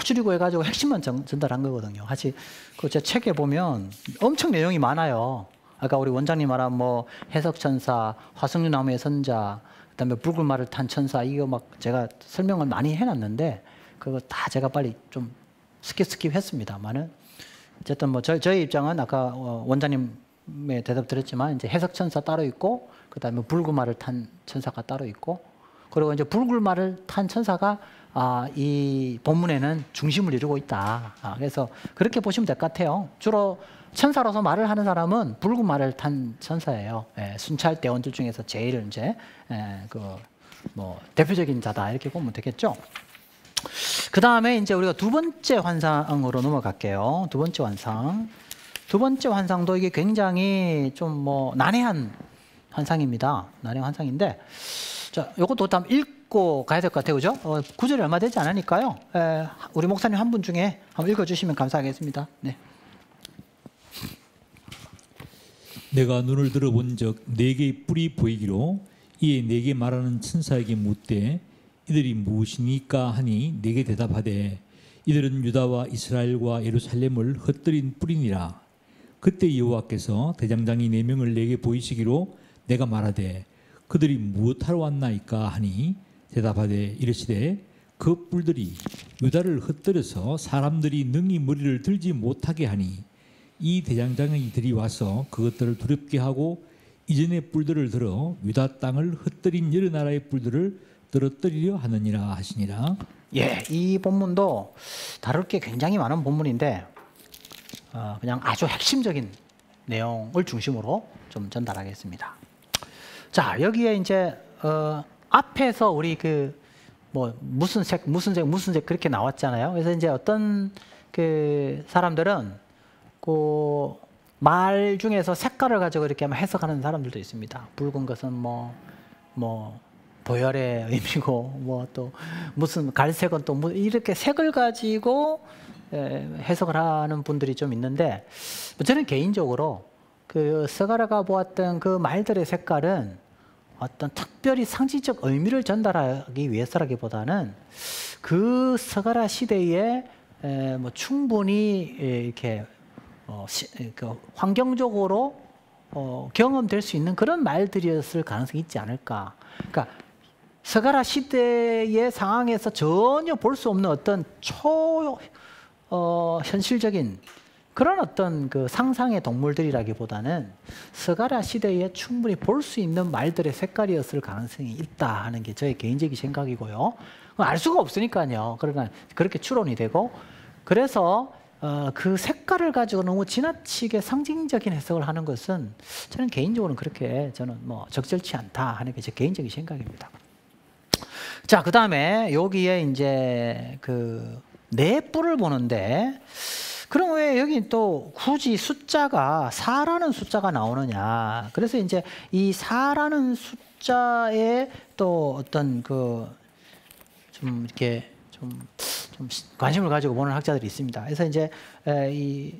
줄이고 해가지고 핵심만 전달한 거거든요. 사실 그 제 책에 보면 엄청 내용이 많아요. 아까 우리 원장님 말한 뭐 해석천사, 화석류나무의 선자, 그다음에 붉은 말을 탄 천사, 이거 막 제가 설명을 많이 해놨는데 그거 다 제가 빨리 좀 스킵했습니다만은 어쨌든 뭐 저희 입장은 아까 원장님의 대답 드렸지만 이제 해석천사 따로 있고 그다음에 붉은 말을 탄 천사가 따로 있고 그리고 이제 붉은 말을 탄 천사가 이 본문에는 중심을 이루고 있다. 그래서 그렇게 보시면 될 것 같아요. 주로 천사로서 말을 하는 사람은 붉은 말을 탄 천사예요. 순찰 대원들 중에서 제일 이제 뭐 대표적인 자다 이렇게 보면 되겠죠. 그 다음에 이제 우리가 두 번째 환상으로 넘어갈게요. 두 번째 환상. 두 번째 환상도 이게 굉장히 좀 뭐 난해한 환상입니다. 난해한 환상인데, 자, 요것도 한번 읽고 가야 될 것 같아요. 그죠? 구절이 얼마 되지 않으니까요. 우리 목사님 한 분 중에 한번 읽어주시면 감사하겠습니다. 네. 내가 눈을 들어본 적 네 개의 뿔이 보이기로 이에 네게 말하는 천사에게 묻되 이들이 무엇이니까 하니 내게 대답하되 이들은 유다와 이스라엘과 예루살렘을 흩뜨린 뿔이니라. 그때 여호와께서 대장장이 4명을 내게 보이시기로 내가 말하되 그들이 무엇하러 왔나이까 하니 대답하되 이르시되 그 뿔들이 유다를 흩뜨려서 사람들이 능히 머리를 들지 못하게 하니 이 대장장이들이 와서 그것들을 두렵게 하고 이전의 뿔들을 들어 유다 땅을 흩뜨린 여러 나라의 뿔들을 떨어뜨리려 하느니라 하시니라. 예, 이 본문도 다룰 게 굉장히 많은 본문인데 그냥 아주 핵심적인 내용을 중심으로 좀 전달하겠습니다. 자, 여기에 이제 앞에서 우리 뭐 무슨 색 그렇게 나왔잖아요. 그래서 이제 어떤 사람들은 말 중에서 색깔을 가지고 이렇게 해석하는 사람들도 있습니다. 붉은 것은 뭐 보혈의 의미고 뭐 또 무슨 갈색은 또 뭐 이렇게 색을 가지고 해석을 하는 분들이 좀 있는데 저는 개인적으로 스가랴가 보았던 그 말들의 색깔은 어떤 특별히 상징적 의미를 전달하기 위해서라기보다는 그 스가랴 시대에 뭐 충분히 이렇게 환경적으로 경험될 수 있는 그런 말들이었을 가능성이 있지 않을까. 그러니까 스가랴 시대의 상황에서 전혀 볼 수 없는 어떤 현실적인 그런 어떤 상상의 동물들이라기보다는 스가랴 시대에 충분히 볼 수 있는 말들의 색깔이었을 가능성이 있다 하는 게 저의 개인적인 생각이고요. 알 수가 없으니까요. 그러나 그렇게 추론이 되고 그래서 그 색깔을 가지고 너무 지나치게 상징적인 해석을 하는 것은 저는 개인적으로는 그렇게 뭐 적절치 않다 하는 게 제 개인적인 생각입니다. 자, 그 다음에 여기에 이제 네 뿔을 보는데 그럼 왜 여기 또 굳이 숫자가 4라는 숫자가 나오느냐. 그래서 이제 이 4라는 숫자에 또 어떤 좀 이렇게 좀 관심을 가지고 보는 학자들이 있습니다. 그래서 이제 이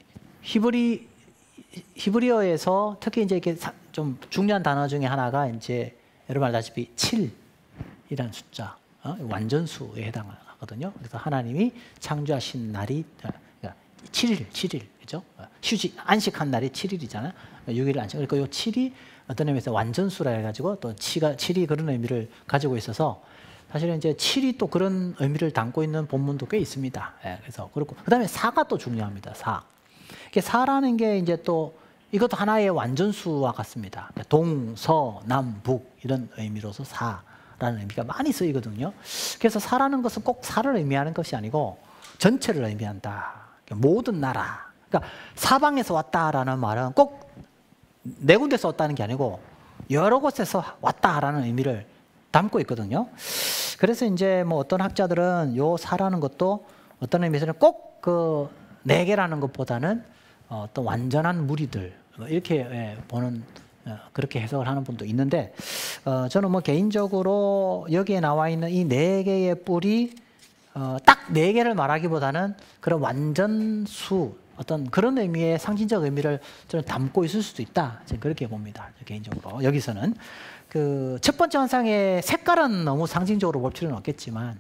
히브리어에서 특히 이제 이렇게 좀 중요한 단어 중에 하나가 이제 여러분 알다시피 7이라는 숫자, 완전수에 해당하거든요. 그래서 하나님이 창조하신 날이 7일, 그죠? 안식한 날이 7일이잖아요. 6일 안식. 그러니까 이 7이 어떤 의미에서 완전수라 해가지고 또 7이 그런 의미를 가지고 있어서 사실은 이제 7이 또 그런 의미를 담고 있는 본문도 꽤 있습니다. 그래서 그렇고 그다음에 4가 또 중요합니다. 4. 이게 4라는 게 이제 또 이것도 하나의 완전수와 같습니다. 동, 서, 남, 북 이런 의미로서 4라는 의미가 많이 쓰이거든요. 그래서 4라는 것은 꼭 4를 의미하는 것이 아니고 전체를 의미한다. 모든 나라. 그러니까 사방에서 왔다라는 말은 꼭 네 군데서 왔다는 게 아니고 여러 곳에서 왔다라는 의미를 담고 있거든요. 그래서 이제 뭐 어떤 학자들은 요 4라는 것도 어떤 의미에서는 꼭 네 개라는 것보다는 어떤 완전한 무리들 이렇게 보는 그렇게 해석을 하는 분도 있는데 저는 뭐 개인적으로 여기에 나와 있는 이 네 개의 뿔이 딱 네 개를 말하기보다는 그런 완전수 어떤 그런 의미의 상징적 의미를 저는 담고 있을 수도 있다. 저는 그렇게 봅니다. 개인적으로 여기서는 첫 번째 환상의 색깔은 너무 상징적으로 볼 필요는 없겠지만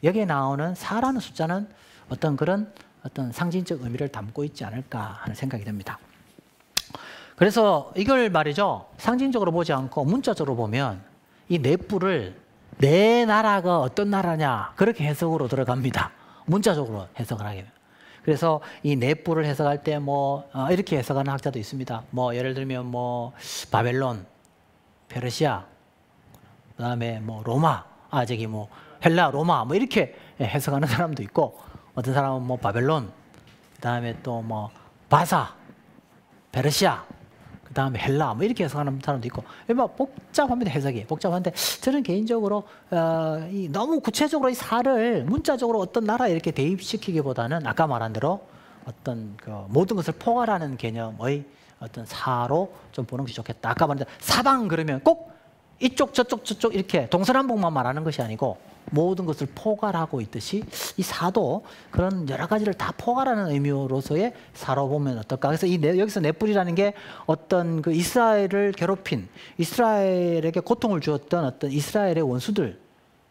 여기에 나오는 4라는 숫자는 어떤 그런 어떤 상징적 의미를 담고 있지 않을까 하는 생각이 듭니다. 그래서 이걸 말이죠. 상징적으로 보지 않고 문자적으로 보면 이 네 뿔을 내 나라가 어떤 나라냐 그렇게 해석으로 들어갑니다. 문자적으로 해석을 하게 되면. 그래서 이 네 뿔을 해석할 때 뭐 이렇게 해석하는 학자도 있습니다. 뭐 예를 들면 뭐 바벨론, 페르시아, 그다음에 뭐 로마, 뭐 헬라, 로마 뭐 이렇게 해석하는 사람도 있고 어떤 사람은 뭐 바벨론, 그다음에 또 뭐 바사, 페르시아, 그다음에 헬라 뭐 이렇게 해석하는 사람도 있고 복잡합니다. 해석이 복잡한데 저는 개인적으로 너무 구체적으로 이 사를 문자적으로 어떤 나라에 이렇게 대입시키기보다는 아까 말한 대로 어떤 그 모든 것을 포괄하는 개념의 어떤 사로 좀 보는 것이 좋겠다. 아까 말한 대로 사방 그러면 꼭 이쪽 저쪽 이렇게 동서남북만 말하는 것이 아니고 모든 것을 포괄하고 있듯이 이 사도 그런 여러 가지를 다 포괄하는 의미로서의 사로 보면 어떨까. 그래서 여기서 네 뿔이라는 게 어떤 그 이스라엘을 괴롭힌 이스라엘에게 고통을 주었던 어떤 이스라엘의 원수들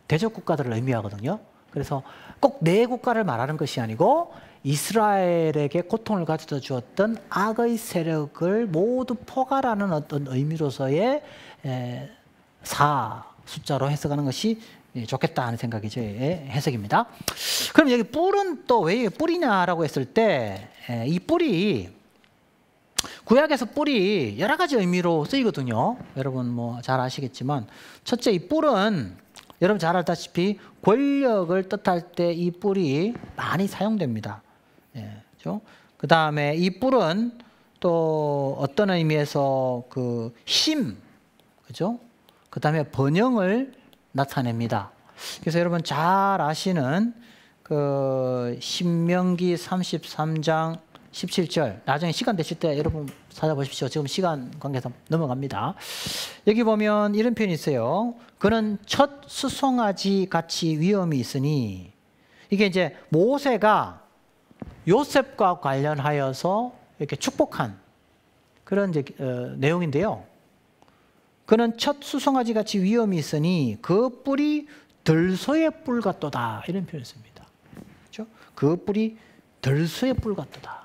대적 국가들을 의미하거든요. 그래서 꼭 네 국가를 말하는 것이 아니고 이스라엘에게 고통을 가져다 주었던 악의 세력을 모두 포괄하는 어떤 의미로서의 사 숫자로 해석하는 것이 좋겠다 하는 생각이 제 해석입니다. 그럼 여기 뿔은 또 왜 뿔이냐라고 했을 때 이 뿔이 구약에서 뿔이 여러 가지 의미로 쓰이거든요. 여러분 뭐 잘 아시겠지만 첫째 이 뿔은 여러분 잘 알다시피 권력을 뜻할 때 이 뿔이 많이 사용됩니다. 그렇죠? 그 다음에 이 뿔은 또 어떤 의미에서 그 힘, 그죠? 그 다음에 번영을 나타냅니다. 그래서 여러분 잘 아시는 그 신명기 33장 17절 나중에 시간 되실 때 여러분 찾아보십시오. 지금 시간 관계상 넘어갑니다. 여기 보면 이런 표현이 있어요. 그는 첫 수송아지 같이 위엄이 있으니 이게 이제 모세가 요셉과 관련하여서 이렇게 축복한 그런 이제 내용인데요. 그는 첫 수송아지 같이 위엄이 있으니 그 뿔이 들소의 뿔 같도다 이런 표현을 씁니다. 그렇죠? 그 뿔이 들소의 뿔 같도다.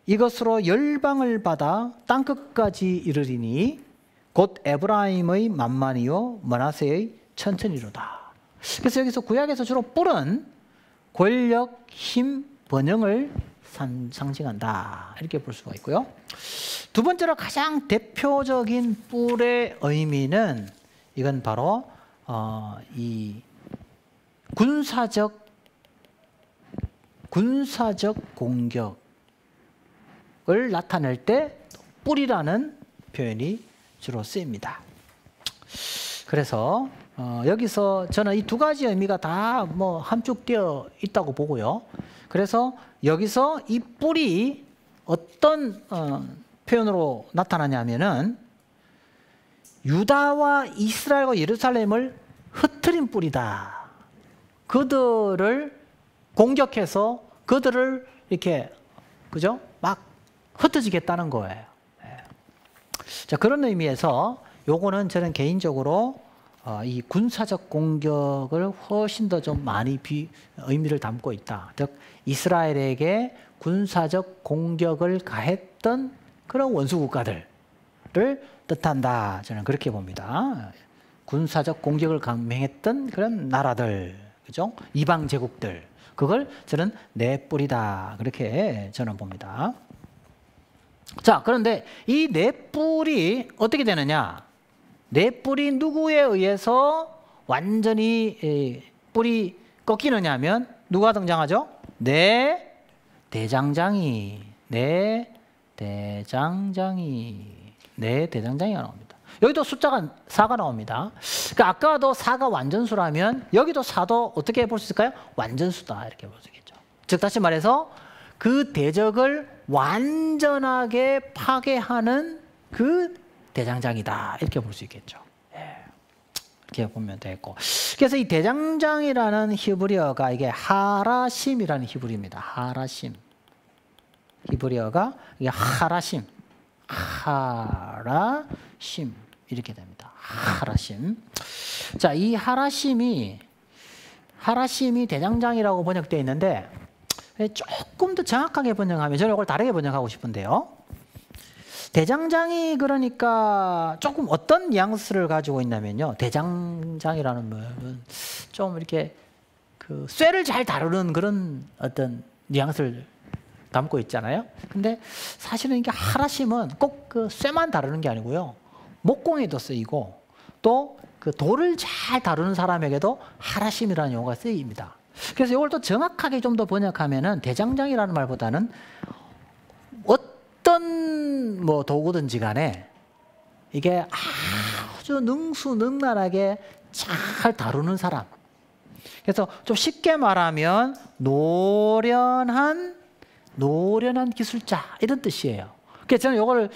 이것으로 열방을 받아 땅끝까지 이르리니 곧 에브라임의 만만이요 므낫세의 천천히로다. 그래서 여기서 구약에서 주로 뿔은 권력, 힘, 번영을 상징한다 이렇게 볼 수가 있고요. 두 번째로 가장 대표적인 뿔의 의미는 이건 바로 이 군사적 공격을 나타낼 때 뿔이라는 표현이 주로 쓰입니다. 그래서 여기서 저는 이 두 가지 의미가 다 뭐 함축되어 있다고 보고요. 그래서 여기서 이 뿔이 어떤 표현으로 나타나냐면은 유다와 이스라엘과 예루살렘을 흩트린 뿔이다. 그들을 공격해서 그들을 이렇게 그죠? 막 흩어지겠다는 거예요. 자, 그런 의미에서 요거는 저는 개인적으로 이 군사적 공격을 훨씬 더 좀 많이 의미를 담고 있다. 즉 이스라엘에게 군사적 공격을 가했던 그런 원수 국가들을 뜻한다. 저는 그렇게 봅니다. 군사적 공격을 감행했던 그런 나라들, 그죠? 이방 제국들, 그걸 저는 네 뿔이다. 그렇게 저는 봅니다. 자, 그런데 이 네 뿔이 어떻게 되느냐? 네 뿔이 누구에 의해서 완전히 뿔이 꺾이느냐 하면 누가 등장하죠? 네 대장장이 나옵니다. 여기도 숫자가 4가 나옵니다. 그러니까 아까도 4가 완전수라면 여기도 4도 어떻게 볼 수 있을까요? 완전수다 이렇게 볼 수 있겠죠. 즉 다시 말해서 그 대적을 완전하게 파괴하는 그 대장장이다 이렇게 볼 수 있겠죠. 이렇게 보면 되겠고. 그래서 이 대장장이라는 히브리어가 이게 하라심이라는 히브리어입니다. 하라심. 히브리어가 이게 하라심 이렇게 됩니다. 하라심. 자, 이 하라심이 하라심이 대장장이라고 번역되어 있는데 조금 더 정확하게 번역하면 저는 이걸 다르게 번역하고 싶은데요. 대장장이 그러니까 조금 어떤 뉘앙스를 가지고 있냐면요. 대장장이라는 말은 좀 이렇게 그 쇠를 잘 다루는 그런 어떤 뉘앙스를 담고 있잖아요. 근데 사실은 이게 하라심은 꼭 그 쇠만 다루는 게 아니고요. 목공에도 쓰이고 또 그 돌을 잘 다루는 사람에게도 하라심이라는 용어가 쓰입니다. 그래서 이걸 또 정확하게 좀 더 번역하면은 대장장이라는 말보다는 어떤 뭐 도구든지 간에 이게 아주 능수능란하게 잘 다루는 사람. 그래서 좀 쉽게 말하면 노련한 기술자 이런 뜻이에요. 그래서 저는 이걸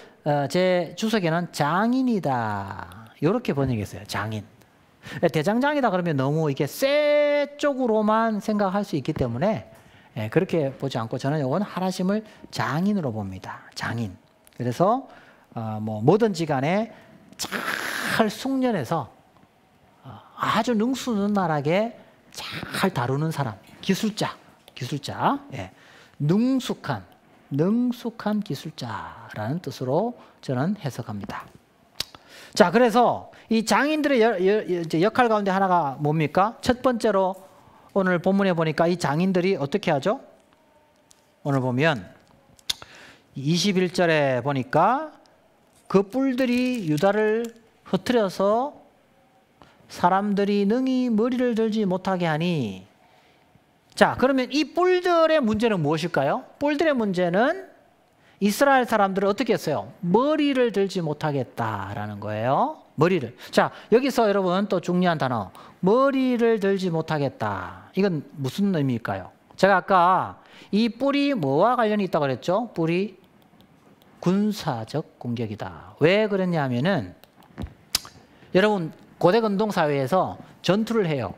제 주석에는 장인이다 이렇게 번역했어요. 장인. 대장장이다 그러면 너무 이게 쇠 쪽으로만 생각할 수 있기 때문에 그렇게 보지 않고 저는 이건 하라심을 장인으로 봅니다. 장인. 그래서 뭐든지 간에 잘 숙련해서 아주 능수능란하게 잘 다루는 사람. 기술자. 예. 능숙한 기술자라는 뜻으로 저는 해석합니다. 자, 그래서 이 장인들의 역할 가운데 하나가 뭡니까? 첫 번째로 오늘 본문에 보니까 이 장인들이 어떻게 하죠? 오늘 보면 21절에 보니까 그 뿔들이 유다를 흩트려서 사람들이 능히 머리를 들지 못하게 하니, 자, 그러면 이 뿔들의 문제는 무엇일까요? 뿔들의 문제는 이스라엘 사람들을 어떻게 했어요? 머리를 들지 못하겠다라는 거예요. 머리를. 자, 여기서 여러분 또 중요한 단어. 머리를 들지 못하겠다. 이건 무슨 의미일까요? 제가 아까 이 뿔이 뭐와 관련이 있다고 그랬죠? 뿔이 군사적 공격이다. 왜 그랬냐면은 여러분 고대 근동 사회에서 전투를 해요.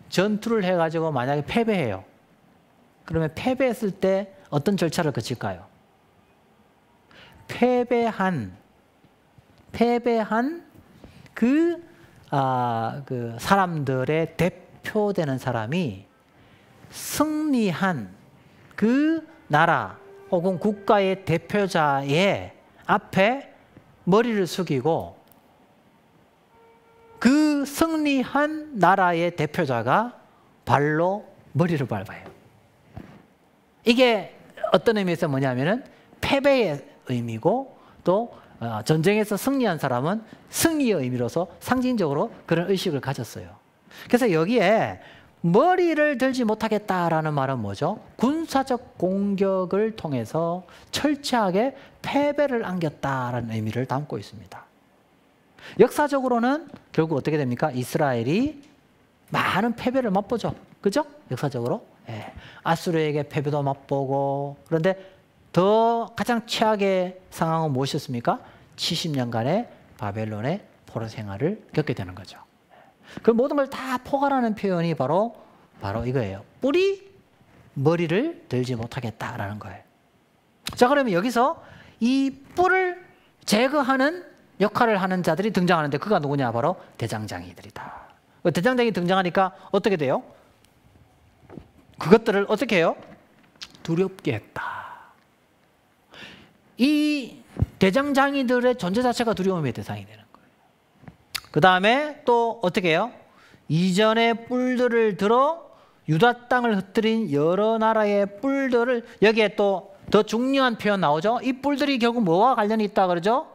전투를 해가지고 만약에 패배해요. 그러면 패배했을 때 어떤 절차를 거칠까요? 패배한 그 사람들의 대표되는 사람이 승리한 그 나라 혹은 국가의 대표자의 앞에 머리를 숙이고 그 승리한 나라의 대표자가 발로 머리를 밟아요. 이게 어떤 의미에서 뭐냐면은 패배의 의미고 또 전쟁에서 승리한 사람은 승리의 의미로서 상징적으로 그런 의식을 가졌어요. 그래서 여기에 머리를 들지 못하겠다라는 말은 뭐죠? 군사적 공격을 통해서 철저하게 패배를 안겼다라는 의미를 담고 있습니다. 역사적으로는 결국 어떻게 됩니까? 이스라엘이 많은 패배를 맛보죠. 그죠? 역사적으로. 예. 아수르에게 패배도 맛보고, 그런데 더 가장 최악의 상황은 무엇이었습니까? 70년간의 바벨론의 포로 생활을 겪게 되는 거죠. 그 모든 걸 다 포괄하는 표현이 바로 이거예요. 뿔이 머리를 들지 못하겠다라는 거예요. 자, 그러면 여기서 이 뿔을 제거하는 역할을 하는 자들이 등장하는데 그가 누구냐? 바로 대장장이들이다. 대장장이 등장하니까 어떻게 돼요? 그것들을 어떻게 해요? 두렵게 했다. 이 대장장이들의 존재 자체가 두려움의 대상이 되는 거예요. 그 다음에 또 어떻게 해요? 이전의 뿔들을 들어 유다 땅을 흩뜨린 여러 나라의 뿔들을, 여기에 또 더 중요한 표현 나오죠? 이 뿔들이 결국 뭐와 관련이 있다 그러죠?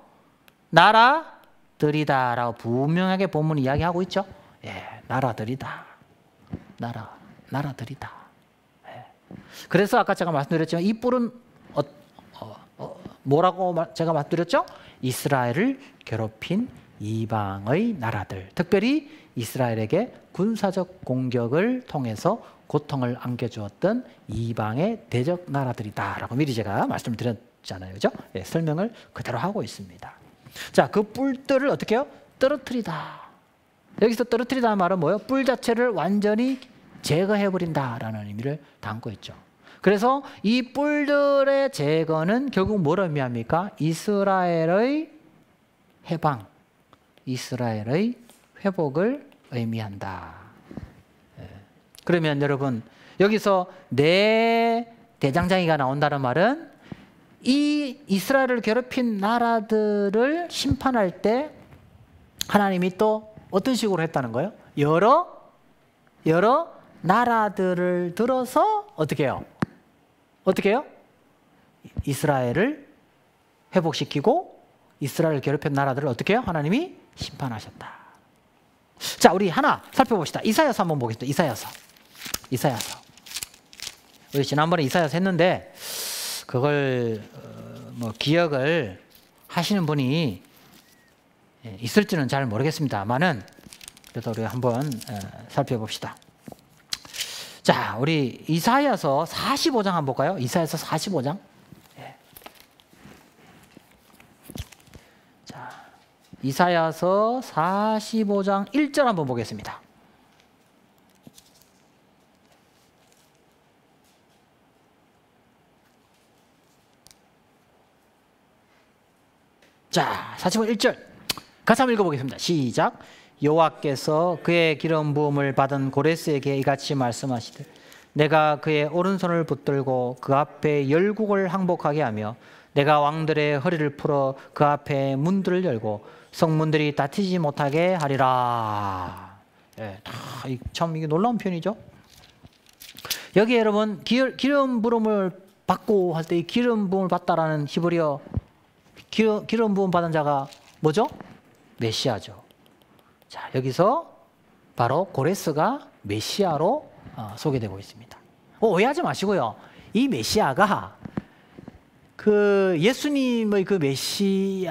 나라들이다 라고 분명하게 본문이 이야기하고 있죠? 예, 나라들이다. 나라들이다. 예. 그래서 아까 제가 말씀드렸지만 이 뿔은 뭐라고 제가 말씀드렸죠? 이스라엘을 괴롭힌 이방의 나라들, 특별히 이스라엘에게 군사적 공격을 통해서 고통을 안겨주었던 이방의 대적 나라들이다라고 미리 제가 말씀드렸잖아요. 그죠? 예, 설명을 그대로 하고 있습니다. 자, 그 뿔들을 어떻게 해요? 떨어뜨리다. 여기서 떨어뜨리다는 말은 뭐예요? 뿔 자체를 완전히 제거해버린다라는 의미를 담고 있죠. 그래서 이 뿔들의 제거는 결국 뭘 의미합니까? 이스라엘의 해방, 이스라엘의 회복을 의미한다. 그러면 여러분 여기서 내 대장장이가 나온다는 말은 이 이스라엘을 괴롭힌 나라들을 심판할 때 하나님이 또 어떤 식으로 했다는 거예요? 여러 나라들을 들어서 어떻게 해요? 어떻게 해요? 이스라엘을 회복시키고 이스라엘을 괴롭힌 나라들을 어떻게 해요? 하나님이 심판하셨다. 자, 우리 하나 살펴봅시다. 이사야서 한번 보겠습니다. 이사야서. 우리 지난번에 이사야서 했는데 그걸 뭐 기억을 하시는 분이 있을지는 잘 모르겠습니다만은 그래도 우리 한번 살펴봅시다. 자, 우리 이사야서 45장 한번 볼까요? 이사야서 45장. 자, 이사야서 45장 1절 한번 보겠습니다. 자, 45장 1절 같이 한번 읽어보겠습니다. 시작. 여호와께서 그의 기름 부음을 받은 고레스에게 이같이 말씀하시되 내가 그의 오른손을 붙들고 그 앞에 열국을 항복하게 하며 내가 왕들의 허리를 풀어 그 앞에 문들을 열고 성문들이 닫히지 못하게 하리라. 예, 참 이게 놀라운 표현이죠. 여기 여러분 기름 부음을 받고 할 때 이 기름 부음을 받다라는 히브리어 기름 부음 받은 자가 뭐죠? 메시아죠. 자, 여기서 바로 고레스가 메시아로 소개되고 있습니다. 오해하지 마시고요. 이 메시아가 그 예수님의 그 메시아를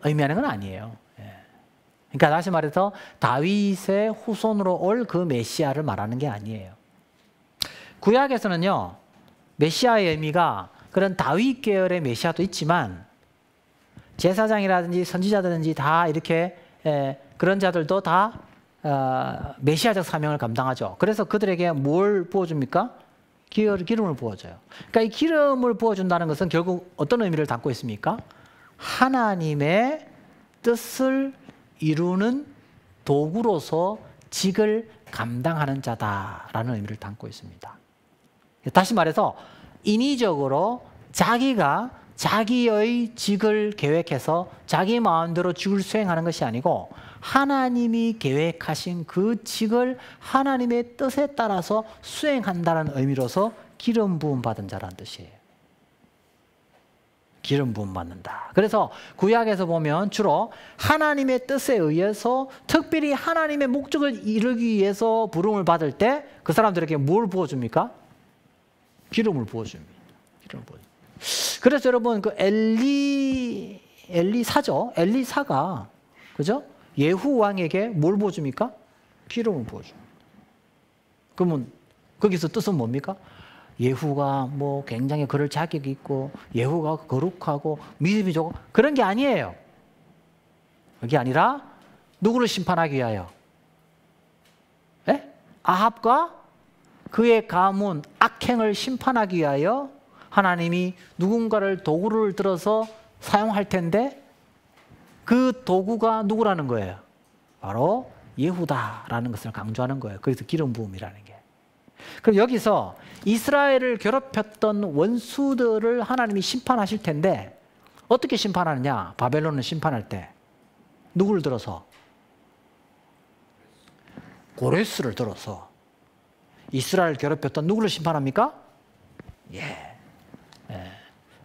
의미하는 건 아니에요. 그러니까 다시 말해서 다윗의 후손으로 올 그 메시아를 말하는 게 아니에요. 구약에서는요, 메시아의 의미가 그런 다윗 계열의 메시아도 있지만 제사장이라든지 선지자든지 다 이렇게 그런 자들도 다 메시아적 사명을 감당하죠. 그래서 그들에게 뭘 부어줍니까? 기름을 부어줘요. 그러니까 이 기름을 부어준다는 것은 결국 어떤 의미를 담고 있습니까? 하나님의 뜻을 이루는 도구로서 직을 감당하는 자다라는 의미를 담고 있습니다. 다시 말해서 인위적으로 자기가 자기의 직을 계획해서 자기 마음대로 직을 수행하는 것이 아니고 하나님이 계획하신 그 직을 하나님의 뜻에 따라서 수행한다는 의미로서 기름 부음 받은 자라는 뜻이에요. 기름 부음 받는다. 그래서 구약에서 보면 주로 하나님의 뜻에 의해서 특별히 하나님의 목적을 이루기 위해서 부름을 받을 때 그 사람들에게 뭘 부어줍니까? 기름을 부어줍니다. 기름을 부어줍니다. 그래서 여러분 그 엘리사죠. 엘리사가 그죠? 예후 왕에게 뭘 부어줍니까? 기름을 부어줍니다. 그러면 거기서 뜻은 뭡니까? 예후가 뭐 굉장히 그럴 자격이 있고 예후가 거룩하고 믿음이 좋고 그런 게 아니에요. 그게 아니라 누구를 심판하기 위하여? 에? 아합과 그의 가문 악행을 심판하기 위하여 하나님이 누군가를 도구를 들어서 사용할 텐데 그 도구가 누구라는 거예요? 바로 예후다라는 것을 강조하는 거예요. 그래서 기름 부음이라는 게. 그럼 여기서 이스라엘을 괴롭혔던 원수들을 하나님이 심판하실 텐데 어떻게 심판하느냐? 바벨론을 심판할 때 누구를 들어서? 고레스를 들어서 이스라엘을 괴롭혔던 누구를 심판합니까?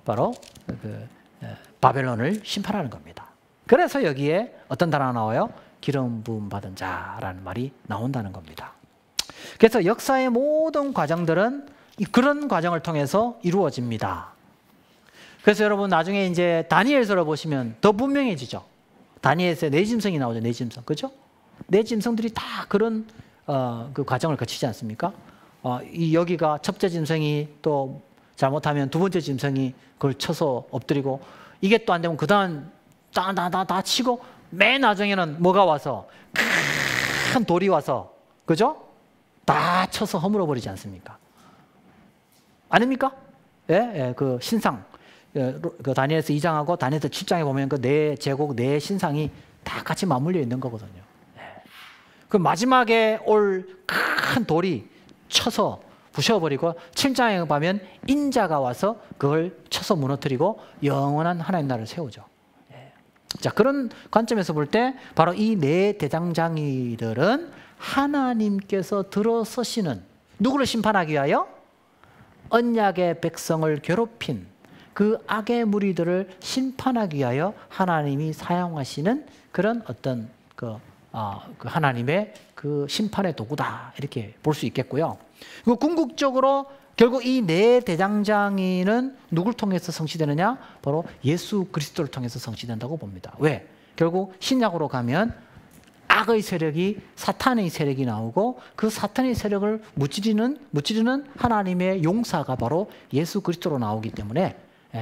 바로 바벨론을 심판하는 겁니다. 그래서 여기에 어떤 단어가 나와요? 기름 부음 받은 자라는 말이 나온다는 겁니다. 그래서 역사의 모든 과정들은 그런 과정을 통해서 이루어집니다. 그래서 여러분 나중에 이제 다니엘서를 보시면 더 분명해지죠. 다니엘서에 네 짐승이 나오죠. 네 짐승, 그렇죠? 네 짐승들이 다 그런 그 과정을 거치지 않습니까? 여기가 첫째 짐승이 또 잘못하면 두 번째 짐승이 그걸 쳐서 엎드리고 이게 또 안 되면 그 다음 다 치고 맨 나중에는 뭐가 와서 큰 돌이 와서 그죠? 다 쳐서 허물어 버리지 않습니까? 아닙니까? 그 신상 그 다니엘서 2장하고 다니엘서 7장에 보면 그 네 제국 네 신상이 다 같이 맞물려 있는 거거든요. 그 마지막에 올 큰 돌이 쳐서 부셔버리고 7장에 가면 인자가 와서 그걸 쳐서 무너뜨리고 영원한 하나님 나라를 세우죠. 자, 그런 관점에서 볼 때 바로 이 네 대장장이들은 하나님께서 들어서시는, 누구를 심판하기 위하여? 언약의 백성을 괴롭힌 그 악의 무리들을 심판하기 위하여 하나님이 사용하시는 그런 어떤 그 하나님의 그 심판의 도구다, 이렇게 볼 수 있겠고요. 그리고 궁극적으로 결국 이 네 대장장이는 누굴 통해서 성취되느냐? 바로 예수 그리스도를 통해서 성취된다고 봅니다. 왜? 결국 신약으로 가면 악의 세력이, 사탄의 세력이 나오고 그 사탄의 세력을 무찌르는 하나님의 용사가 바로 예수 그리스도로 나오기 때문에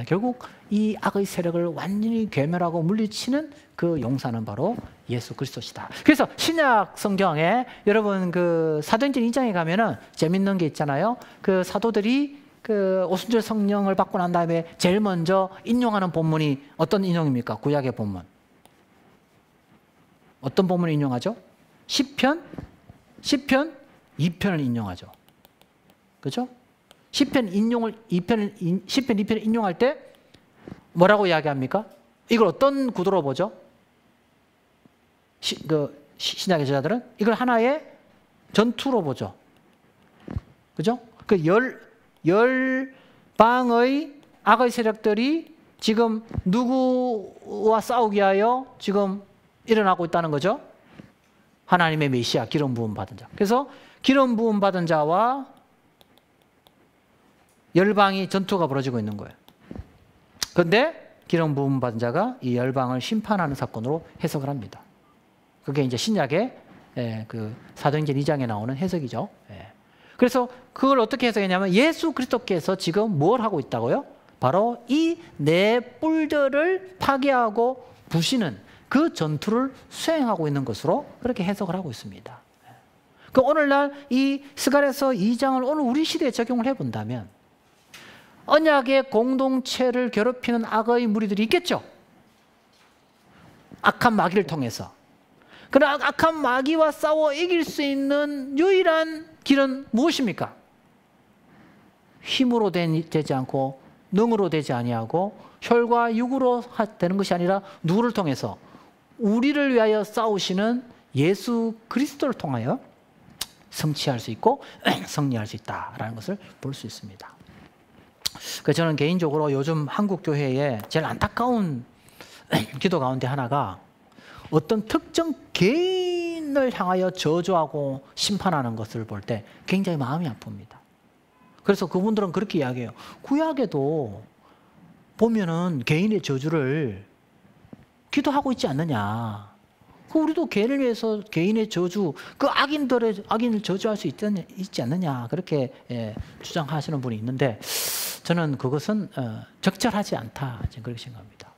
결국 이 악의 세력을 완전히 괴멸하고 물리치는 그 용사는 바로 예수 그리스도시다. 그래서 신약 성경에 여러분 그 사도행전 2장에 가면은 재밌는 게 있잖아요. 그 사도들이 그 오순절 성령을 받고 난 다음에 제일 먼저 인용하는 본문이 어떤 인용입니까? 구약의 본문. 어떤 본문을 인용하죠? 시편 2편을 인용하죠. 그렇죠? 시편 2편을 인용할 때 뭐라고 이야기합니까? 이걸 어떤 구도로 보죠? 신약의 저자들은 이걸 하나의 전투로 보죠. 그죠? 그 열방의 악의 세력들이 지금 누구와 싸우기 위하여 지금 일어나고 있다는 거죠? 하나님의 메시아, 기름 부음 받은 자. 그래서 기름 부음 받은 자와 열방이 전투가 벌어지고 있는 거예요. 그런데 기름 부음 받은 자가 이 열방을 심판하는 사건으로 해석을 합니다. 그게 이제 신약의 그 사도행전 2장에 나오는 해석이죠. 그래서 그걸 어떻게 해석했냐면 예수 그리스도께서 지금 뭘 하고 있다고요? 바로 이 네 뿔들을 파괴하고 부시는 그 전투를 수행하고 있는 것으로 그렇게 해석을 하고 있습니다. 그 오늘날 이 스가랴서 2장을 오늘 우리 시대에 적용을 해본다면 언약의 공동체를 괴롭히는 악의 무리들이 있겠죠. 악한 마귀를 통해서. 그러나 악한 마귀와 싸워 이길 수 있는 유일한 길은 무엇입니까? 힘으로 되지 않고 능으로 되지 아니하고 혈과 육으로 되는 것이 아니라 누구를 통해서? 우리를 위하여 싸우시는 예수 그리스도를 통하여 성취할 수 있고 승리할 수 있다라는 것을 볼 수 있습니다. 그래서 저는 개인적으로 요즘 한국 교회에 제일 안타까운 기도 가운데 하나가 어떤 특정 개인을 향하여 저주하고 심판하는 것을 볼 때 굉장히 마음이 아픕니다. 그래서 그분들은 그렇게 이야기해요. 구약에도 보면은 개인의 저주를 기도하고 있지 않느냐. 우리도 개인을 위해서 개인의 저주, 그 악인을 저주할 수 있지 않느냐. 그렇게 주장하시는 분이 있는데 저는 그것은 적절하지 않다. 저는 그렇게 생각합니다.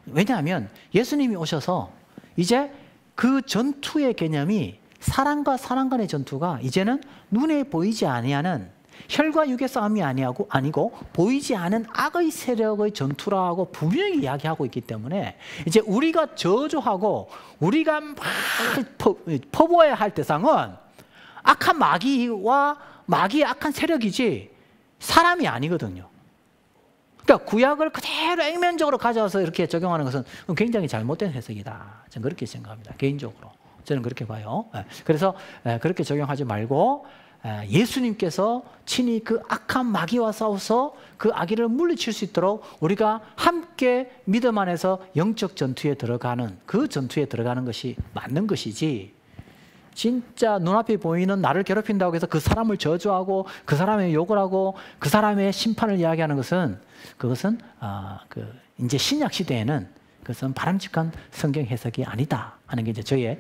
왜냐하면 예수님이 오셔서 이제 그 전투의 개념이 사람과 사람 간의 전투가 이제는 눈에 보이지 아니하는 혈과 육의 싸움이 아니고 보이지 않은 악의 세력의 전투라고 분명히 이야기하고 있기 때문에 이제 우리가 저주하고 우리가 막 퍼부어야 할 대상은 악한 마귀와 마귀의 악한 세력이지 사람이 아니거든요. 그러니까 구약을 그대로 액면적으로 가져와서 이렇게 적용하는 것은 굉장히 잘못된 해석이다. 저는 그렇게 생각합니다. 개인적으로. 저는 그렇게 봐요. 그래서 그렇게 적용하지 말고 예수님께서 친히 그 악한 마귀와 싸워서 그 악의를 물리칠 수 있도록 우리가 함께 믿음 안에서 영적 전투에 들어가는 그 전투에 들어가는 것이 맞는 것이지 진짜 눈앞에 보이는 나를 괴롭힌다고 해서 그 사람을 저주하고 그 사람의 욕을 하고 그 사람의 심판을 이야기하는 것은 그것은 이제 신약 시대에는 그것은 바람직한 성경 해석이 아니다 하는 게 이제 저의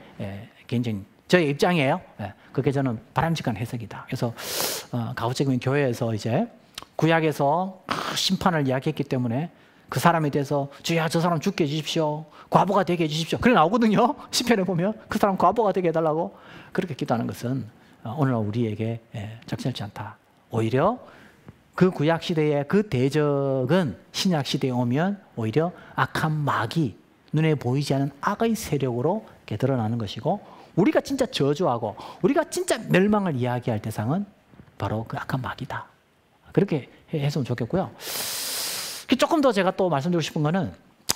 개인적인 저의 입장이에요. 그게 저는 바람직한 해석이다. 그래서 가우치교회 교회에서 이제 구약에서 심판을 이야기했기 때문에 그 사람에 대해서 주야 저 사람 죽게 해주십시오. 과부가 되게 해주십시오. 그래 나오거든요. 시편에 보면 그 사람 과부가 되게 해달라고 그렇게 기도하는 것은 오늘날 우리에게 적절치 않다. 오히려 그 구약 시대의 그 대적은 신약 시대에 오면 오히려 악한 마귀, 눈에 보이지 않는 악의 세력으로 드러나는 것이고 우리가 진짜 저주하고 우리가 진짜 멸망을 이야기할 대상은 바로 그 악한 마귀다. 그렇게 했으면 좋겠고요. 조금 더 제가 또 말씀드리고 싶은 거는,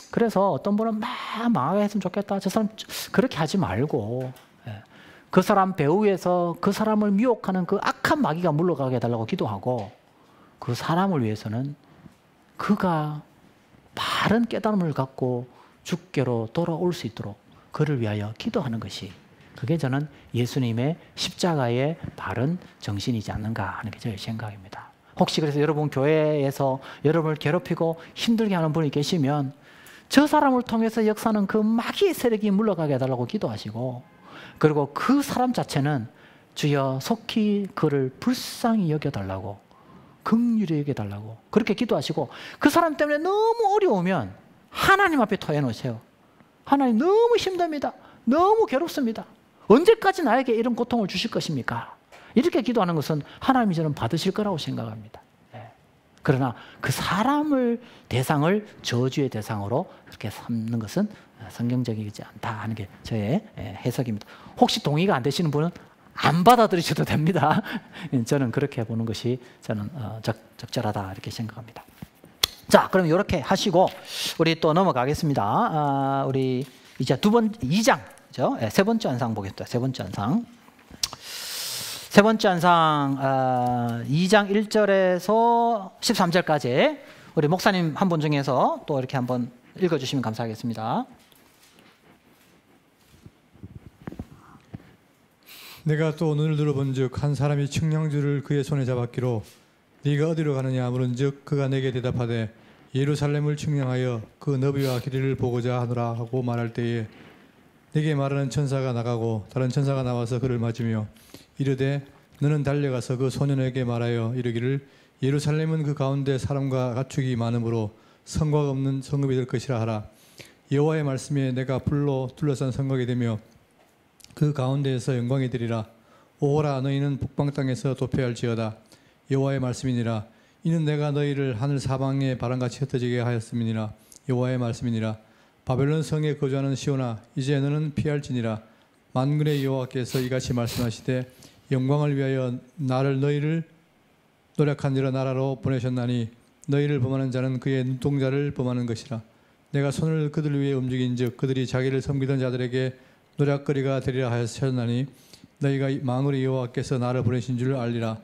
그래서 어떤 분은 막 망하게 했으면 좋겠다. 저 사람 그렇게 하지 말고, 그 사람 배후에서 그 사람을 미혹하는 그 악한 마귀가 물러가게 해달라고 기도하고, 그 사람을 위해서는 그가 바른 깨달음을 갖고 주께로 돌아올 수 있도록 그를 위하여 기도하는 것이, 그게 저는 예수님의 십자가의 바른 정신이지 않는가 하는 게 제 생각입니다. 혹시 그래서 여러분 교회에서 여러분을 괴롭히고 힘들게 하는 분이 계시면 저 사람을 통해서 역사는 그 마귀의 세력이 물러가게 해달라고 기도하시고, 그리고 그 사람 자체는 주여 속히 그를 불쌍히 여겨달라고, 긍휼히 여겨달라고 그렇게 기도하시고, 그 사람 때문에 너무 어려우면 하나님 앞에 토해놓으세요. 하나님 너무 힘듭니다. 너무 괴롭습니다. 언제까지 나에게 이런 고통을 주실 것입니까? 이렇게 기도하는 것은 하나님이 저는 받으실 거라고 생각합니다. 그러나 그 사람을 대상을 저주의 대상으로 그렇게 삼는 것은 성경적이지 않다 하는 게 저의 해석입니다. 혹시 동의가 안 되시는 분은 안 받아들이셔도 됩니다. 저는 그렇게 보는 것이 저는 적절하다 이렇게 생각합니다. 자, 그럼 이렇게 하시고 우리 또 넘어가겠습니다. 우리 이제 2장, 세 번째 환상 보겠습니다. 세 번째 환상. 세 번째 환상 2장 1절에서 13절까지 우리 목사님 한 분 중에서 또 이렇게 한번 읽어주시면 감사하겠습니다. 내가 또 눈을 들어본즉 한 사람이 측량줄을 그의 손에 잡았기로 네가 어디로 가느냐 물은즉 그가 내게 대답하되 예루살렘을 측량하여 그 너비와 길이를 보고자 하노라 하고 말할 때에 내게 말하는 천사가 나가고 다른 천사가 나와서 그를 맞으며 이르되 너는 달려가서 그 소년에게 말하여 이르기를 예루살렘은 그 가운데 사람과 가축이 많으므로 성곽 없는 성읍이 될 것이라 하라. 여호와의 말씀에 내가 불로 둘러싼 성곽이 되며 그 가운데에서 영광이 되리라. 오호라 너희는 북방 땅에서 도피할지어다. 여호와의 말씀이니라. 이는 내가 너희를 하늘 사방에 바람같이 흩어지게 하였음이니라. 여호와의 말씀이니라. 바벨론 성에 거주하는 시온아 이제 너는 피할지니라. 만군의 여호와께서 이같이 말씀하시되 영광을 위하여 너희를 노력한 여러 나라로 보내셨나니 너희를 범하는 자는 그의 눈동자를 범하는 것이라. 내가 손을 그들 위에 움직인즉 그들이 자기를 섬기던 자들에게 노략거리가 되리라 하셨나니 너희가 만군의 여호와께서 나를 보내신 줄 알리라.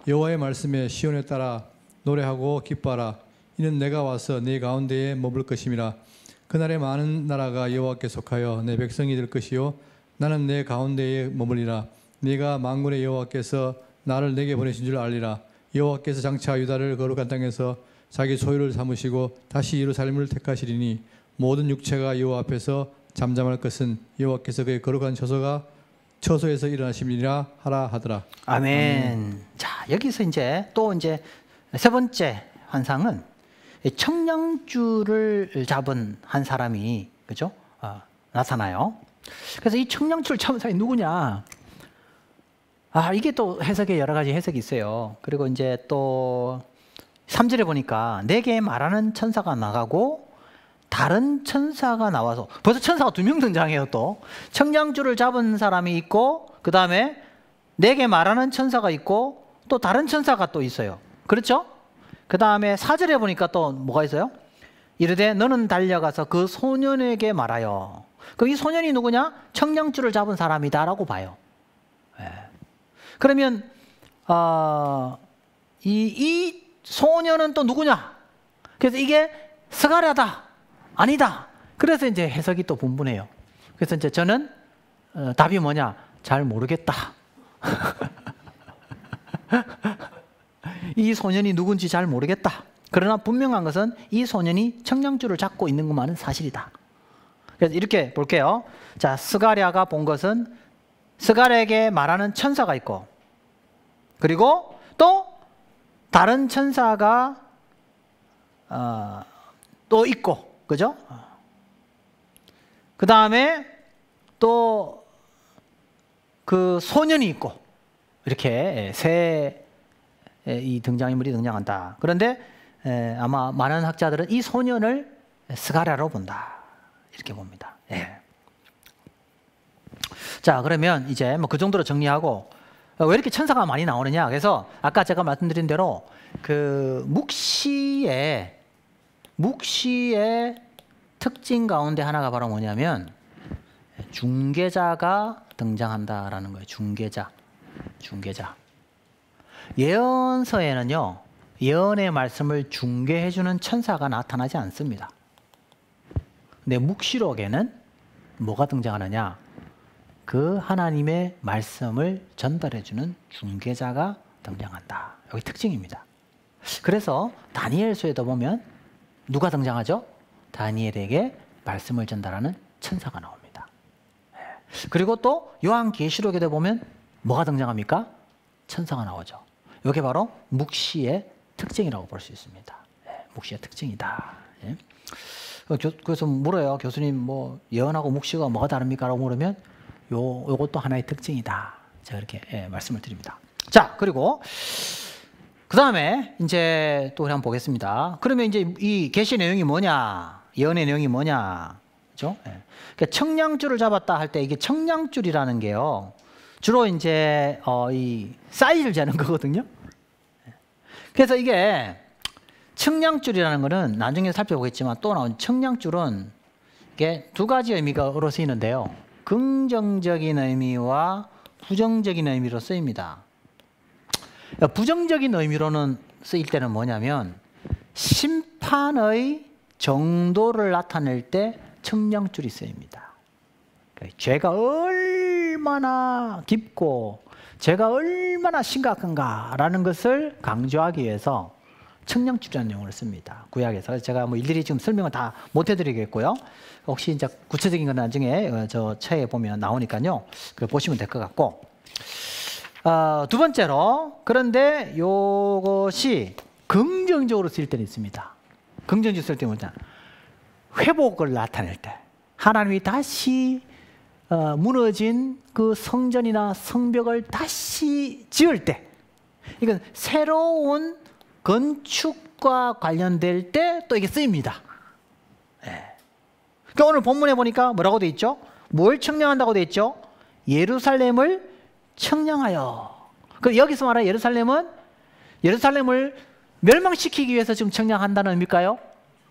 여호와의 말씀에 시온에 따라 노래하고 기뻐하라. 이는 내가 와서 네 가운데에 머물 것임이라. 그날에 많은 나라가 여호와께 속하여 내 백성이 될 것이요 나는 내 가운데에 머물리라. 네가 만군의 여호와께서 나를 내게 보내신 줄 알리라. 여호와께서 장차 유다를 거룩한 땅에서 자기 소유를 삼으시고 다시 예루살렘을 택하시리니 모든 육체가 여호와 앞에서 잠잠할 것은 여호와께서 그의 거룩한 처소에서 일어나심이라 하라 하더라. 아멘. 자, 여기서 이제 또 이제 세 번째 환상은 청량줄을 잡은 한 사람이 그죠? 나타나요. 그래서 이 청량줄 잡은 사람이 누구냐? 이게 또 해석에 여러 가지 해석이 있어요. 그리고 이제 또 3절에 보니까 내게 말하는 천사가 나가고 다른 천사가 나와서 벌써 천사가 2명 등장해요. 또 청량줄을 잡은 사람이 있고 그 다음에 내게 말하는 천사가 있고 또 다른 천사가 또 있어요. 그렇죠? 그 다음에 4절에 보니까 또 뭐가 있어요? 이르되 너는 달려가서 그 소년에게 말하여. 그럼 이 소년이 누구냐? 청량줄을 잡은 사람이다 라고 봐요. 그러면 이 소년은 또 누구냐? 그래서 이게 스가랴다 아니다. 그래서 이제 해석이 또 분분해요. 그래서 이제 저는 답이 뭐냐? 잘 모르겠다. 이 소년이 누군지 잘 모르겠다. 그러나 분명한 것은 이 소년이 청량줄을 잡고 있는 것만은 사실이다. 그래서 이렇게 볼게요. 자, 스가랴가 본 것은 스가랴에게 말하는 천사가 있고 그리고 또 다른 천사가 또 있고 그죠? 그 다음에 또 그 소년이 있고 이렇게 이 등장인물이 등장한다. 그런데 아마 많은 학자들은 이 소년을 스가랴로 본다 이렇게 봅니다. 자, 그러면 이제 뭐 그 정도로 정리하고 왜 이렇게 천사가 많이 나오느냐? 그래서 아까 제가 말씀드린 대로 그 묵시의 특징 가운데 하나가 바로 뭐냐면 중개자가 등장한다라는 거예요. 중개자. 예언서에는요, 예언의 말씀을 중개해주는 천사가 나타나지 않습니다. 근데 묵시록에는 뭐가 등장하느냐? 그 하나님의 말씀을 전달해주는 중개자가 등장한다. 여기 특징입니다. 그래서 다니엘서에도 보면 누가 등장하죠? 다니엘에게 말씀을 전달하는 천사가 나옵니다. 그리고 또 요한계시록에도 보면 뭐가 등장합니까? 천사가 나오죠. 이게 바로 묵시의 특징이라고 볼 수 있습니다. 묵시의 특징이다. 그래서 물어요. 교수님, 뭐 예언하고 묵시가 뭐가 다릅니까? 라고 물으면 요것도 하나의 특징이다. 제가 이렇게 말씀을 드립니다. 자, 그리고 그 다음에 이제 또 우리 한번 보겠습니다. 그러면 이제 이 계시 내용이 뭐냐? 예언의 내용이 뭐냐? 그죠? 그러니까 청량줄을 잡았다 할 때 이게 청량줄이라는 게요. 주로 이제 이 사이즈를 재는 거거든요. 그래서 이게 청량줄이라는 거는 나중에 살펴보겠지만 또 나온 청량줄은 이게 두 가지 의미로 쓰이는데요. 긍정적인 의미와 부정적인 의미로 쓰입니다. 부정적인 의미로는 쓰일 때는 뭐냐면 심판의 정도를 나타낼 때 청량줄이 쓰입니다. 죄가 얼마나 깊고 죄가 얼마나 심각한가라는 것을 강조하기 위해서 청량줄이라는 용어를 씁니다. 구약에서. 제가 뭐 일일이 지금 설명을 다 못 해드리겠고요. 혹시 이제 구체적인 건 나중에 저 차에 보면 나오니까요. 그걸 보시면 될 것 같고. 두 번째로, 그런데 요것이 긍정적으로 쓰일 때는 있습니다. 긍정적으로 쓸 때 뭐냐? 회복을 나타낼 때. 하나님이 다시 무너진 그 성전이나 성벽을 다시 지을 때. 이건 새로운 건축과 관련될 때 또 이게 쓰입니다. 그러니까 오늘 본문에 보니까 뭐라고 돼 있죠? 뭘 청량한다고 돼 있죠? 예루살렘을 청량하여. 그 여기서 말하는 예루살렘은 예루살렘을 멸망시키기 위해서 지금 청량한다는 의미일까요?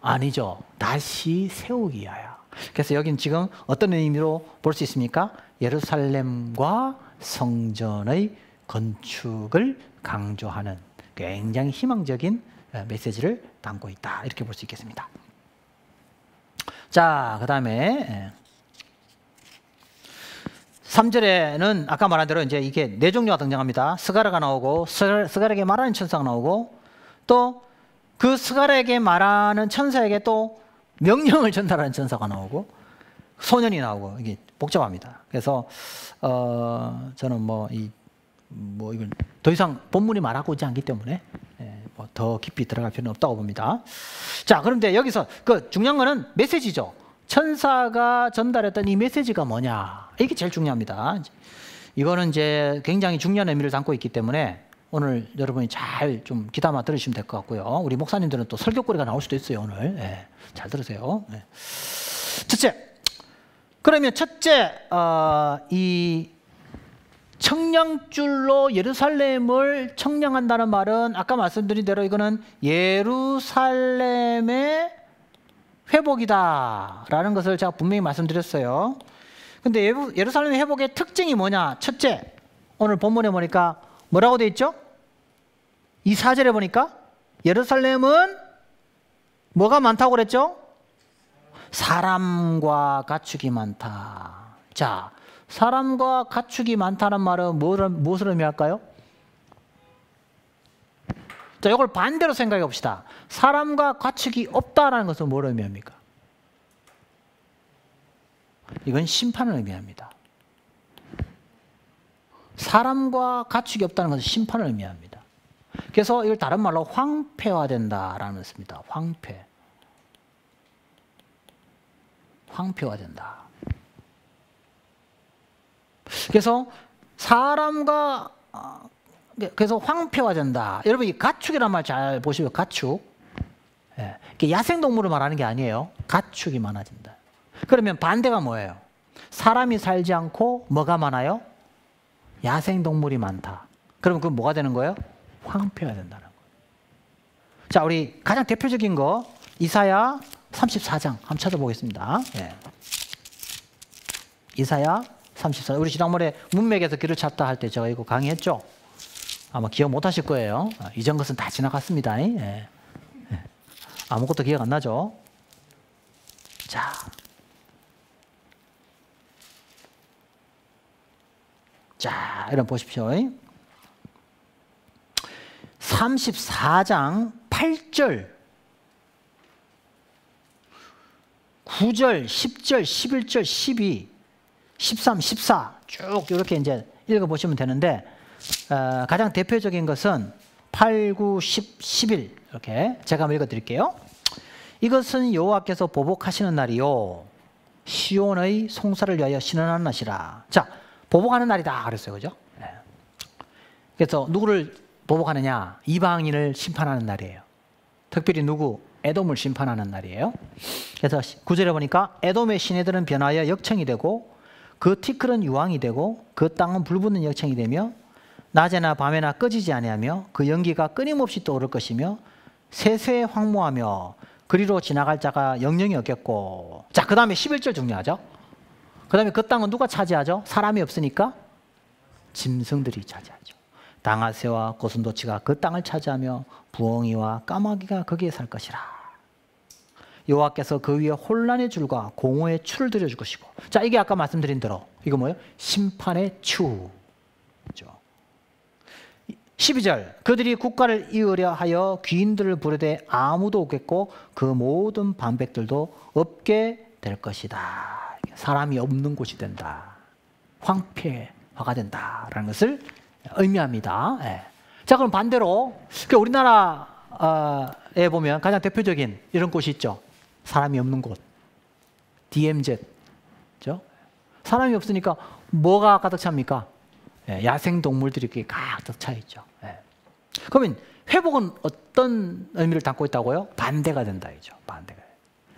아니죠. 다시 세우기 위하여. 그래서 여기는 지금 어떤 의미로 볼 수 있습니까? 예루살렘과 성전의 건축을 강조하는 굉장히 희망적인 메시지를 담고 있다. 이렇게 볼 수 있겠습니다. 자, 그 다음에 3절에는 아까 말한 대로 이제 이게 네 종류가 등장합니다. 스가랴가 나오고 스가랴에게 말하는 천사가 나오고 또 그 스가랴에게 말하는 천사에게 또 명령을 전달하는 천사가 나오고 소년이 나오고 이게 복잡합니다. 그래서 저는 이건 더 이상 본문이 말하고 있지 않기 때문에 뭐 더 깊이 들어갈 필요는 없다고 봅니다. 자, 그런데 여기서 그 중요한 거는 메시지죠. 천사가 전달했던 이 메시지가 뭐냐? 이게 제일 중요합니다. 이거는 이제 굉장히 중요한 의미를 담고 있기 때문에 오늘 여러분이 잘 좀 귀담아 들으시면 될 것 같고요. 우리 목사님들은 또 설교거리가 나올 수도 있어요, 오늘. 잘 들으세요. 첫째, 그러면 첫째, 이 청량줄로 예루살렘을 청량한다는 말은 아까 말씀드린 대로 이거는 예루살렘의 회복이다라는 것을 제가 분명히 말씀드렸어요. 근데 예루살렘의 회복의 특징이 뭐냐? 첫째, 오늘 본문에 보니까 뭐라고 돼 있죠? 이 4절에 보니까 예루살렘은 뭐가 많다고 그랬죠? 사람과 가축이 많다. 자, 사람과 가축이 많다는 말은 무엇을 의미할까요? 자, 이걸 반대로 생각해 봅시다. 사람과 가축이 없다라는 것은 뭘 의미합니까? 이건 심판을 의미합니다. 사람과 가축이 없다는 것은 심판을 의미합니다. 그래서 이걸 다른 말로 황폐화된다라는 것입니다. 황폐화된다. 그래서 그래서 황폐화된다. 여러분 이 가축이란 말 잘 보시면 가축. 야생동물을 말하는 게 아니에요. 가축이 많아진다. 그러면 반대가 뭐예요? 사람이 살지 않고 뭐가 많아요? 야생동물이 많다. 그러면 그건 뭐가 되는 거예요? 황폐가 된다는 거예요. 자, 우리 가장 대표적인 거 이사야 34장 한번 찾아보겠습니다. 예. 이사야 34장. 우리 지난번에 문맥에서 길을 찾다 할 때 제가 이거 강의했죠? 아마 기억 못 하실 거예요. 이전 것은 다 지나갔습니다. 예. 예. 아무것도 기억 안 나죠? 자. 자, 이런 보십시오. 34장 8절, 9절, 10절, 11절, 12, 13, 14 쭉 이렇게 이제 읽어보시면 되는데 가장 대표적인 것은 8, 9, 10, 11 이렇게 제가 한번 읽어드릴게요. 이것은 여호와께서 보복하시는 날이요 시온의 송사를 위하여 신원하는 날이라. 자, 보복하는 날이다 그랬어요. 그죠? 네. 그래서 누구를 보복하느냐? 이방인을 심판하는 날이에요. 특별히 누구? 에돔을 심판하는 날이에요. 그래서 9절에 보니까 에돔의 시내들은 변하여 역청이 되고 그 티끌은 유황이 되고 그 땅은 불붙는 역청이 되며 낮에나 밤에나 꺼지지 아니하며 그 연기가 끊임없이 떠오를 것이며 세세 황무하며 그리로 지나갈 자가 영영이 없겠고. 자, 그 다음에 11절 중요하죠. 그 다음에 그 땅은 누가 차지하죠? 사람이 없으니까 짐승들이 차지하죠. 당아새와 고슴도치가 그 땅을 차지하며 부엉이와 까마귀가 거기에 살 것이라. 여호와께서 그 위에 혼란의 줄과 공허의 추를 들여줄 것이고. 자, 이게 아까 말씀드린 대로 이거 뭐예요? 심판의 추. 12절 그들이 국가를 이으려 하여 귀인들을 부르되 아무도 없겠고 그 모든 반백들도 없게 될 것이다. 사람이 없는 곳이 된다. 황폐화가 된다라는 것을 의미합니다. 예. 자, 그럼 반대로 우리나라에 보면 가장 대표적인 이런 곳이 있죠. 사람이 없는 곳. DMZ. 그렇죠? 사람이 없으니까 뭐가 가득 찹니까? 예, 야생 동물들이 이렇게 가득 차 있죠. 예. 그러면 회복은 어떤 의미를 담고 있다고요? 반대가 된다이죠. 반대가.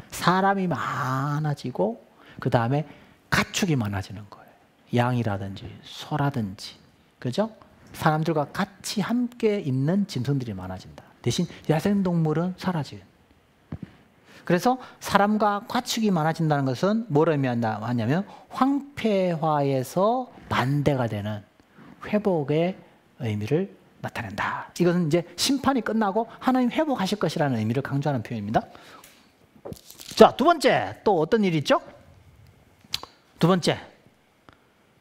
사람이 많아지고 그 다음에 가축이 많아지는 거예요. 양이라든지 소라든지, 그죠? 사람들과 같이 함께 있는 짐승들이 많아진다. 대신 야생동물은 사라지는. 그래서 사람과 가축이 많아진다는 것은 뭘 의미하냐면 황폐화에서 반대가 되는 회복의 의미를 나타낸다. 이것은 이제 심판이 끝나고 하나님 회복하실 것이라는 의미를 강조하는 표현입니다. 자, 두 번째 또 어떤 일이 있죠? 두 번째,